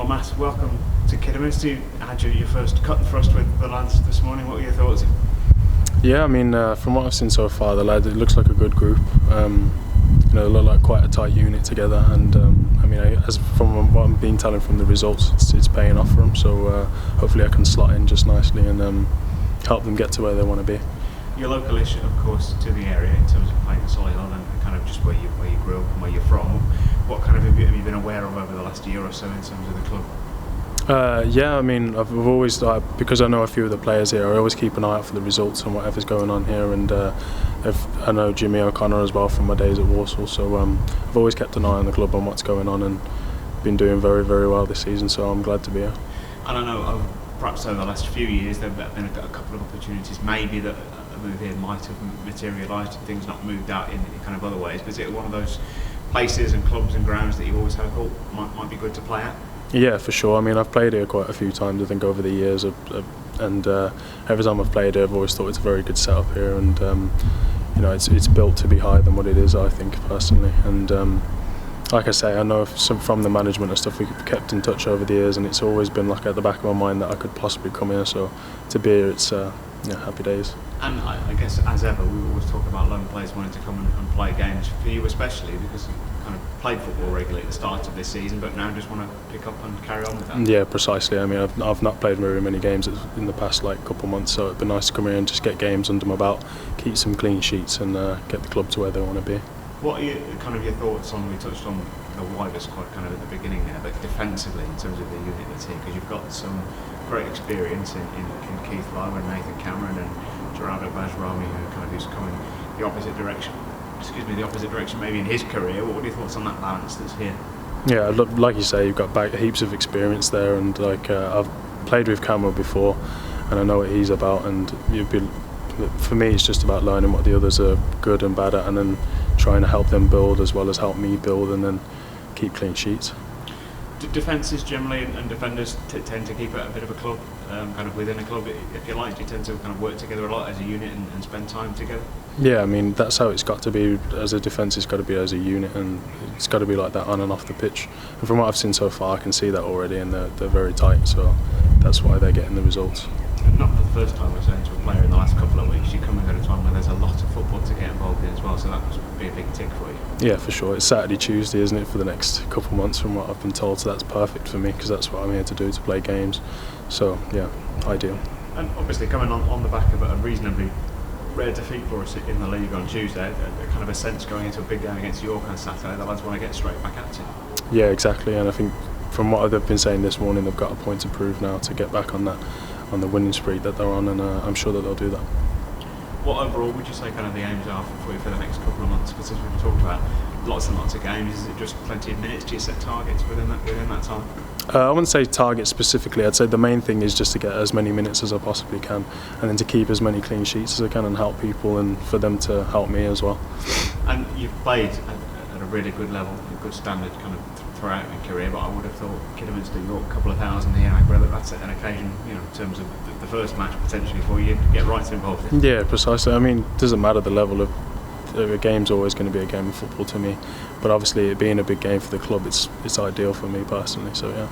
Matt, welcome to Kidderminster. You had your first cut and thrust with the lads this morning. What were your thoughts? Yeah, I mean, from what I've seen so far, the lads, it looks like a good group. They look like quite a tight unit together, and I mean, as from what I'm being telling from the results, it's paying off for them. So hopefully, I can slot in just nicely and help them get to where they want to be. You're localish, of course, to the area in terms of playing soil and kind of just where you grew up and where you're from. What kind of have you been aware of over the last year or so in terms of the club? Yeah, I mean, I've always, because I know a few of the players here, I always keep an eye out for the results and whatever's going on here. And I know Jimmy O'Connor as well from my days at Walsall, so I've always kept an eye on the club and what's going on, and been doing very, very well this season. So I'm glad to be here. And I know perhaps over the last few years there have been a couple of opportunities, maybe that a move here might have materialised and things not moved out in kind of other ways. But is it one of those places and clubs and grounds that you always had a thought might be good to play at? Yeah, for sure. I mean, I've played here quite a few times, I think, over the years, and every time I've played here, I've always thought it's a very good setup here, and it's built to be higher than what it is, I think, personally. And like I say, I know from the management and stuff, we've kept in touch over the years, and it's always been like at the back of my mind that I could possibly come here. So to be here, it's happy days. And I guess, as ever, we always talk about lone players wanting to come and play games. For you especially, because you kind of played football regularly at the start of this season, but now just want to pick up and carry on with that. Yeah, precisely. I mean, I've not played very many games in the past couple of months, so it'd be nice to come here and just get games under my belt, keep some clean sheets, and get the club to where they want to be. What are your thoughts on, we touched on the wider squad kind of at the beginning there, but defensively in terms of the unit that's here, because you've got some great experience in Keith Lowe and Nathan Cameron and Gerardo Bajrami, who's coming the opposite direction maybe in his career. What are your thoughts on that balance that's here? Yeah, like you say, you've got heaps of experience there, and I've played with Cameron before, and I know what he's about, and for me it's just about learning what the others are good and bad at, and then trying to help them build as well as help me build, and then keep clean sheets. Defences generally and defenders tend to keep it a bit of a club, kind of within a club, if you like. Do you tend to kind of work together a lot as a unit and spend time together? Yeah, I mean, that's how it's got to be. As a defence, it's got to be as a unit, and it's got to be like that on and off the pitch. And from what I've seen so far, I can see that already, and they're very tight, so that's why they're getting the results. Not for the first time we're saying to a player in the last couple of weeks, you're coming at a time where there's a lot of football to get involved in as well, so that must be a big tick for you. Yeah, for sure. It's Saturday, Tuesday, isn't it, for the next couple of months from what I've been told, so that's perfect for me, because that's what I'm here to do, to play games. So yeah, ideal. And obviously coming on the back of a reasonably rare defeat for us in the league on Tuesday, a kind of a sense going into a big game against York on Saturday, the lads want to get straight back at it. Yeah, exactly, and I think from what they've been saying this morning, they've got a point to prove now to get back on the winning streak that they're on, and I'm sure that they'll do that. What overall would you say kind of the aims are for you for the next couple of months? Because as we've talked about lots and lots of games, is it just plenty of minutes? Do you set targets within that time? I wouldn't say targets specifically. I'd say the main thing is just to get as many minutes as I possibly can, and then to keep as many clean sheets as I can and help people, and for them to help me as well. And you've played at a really good level, a good standard kind of throughout your career, but I would have thought Kidderminster, York, a couple of thousand here, that's an occasion, in terms of the first match potentially for you to get right involved in. Yeah, precisely. I mean, it doesn't matter the level of a game's always going to be a game of football to me, but obviously it being a big game for the club, it's ideal for me personally, so yeah.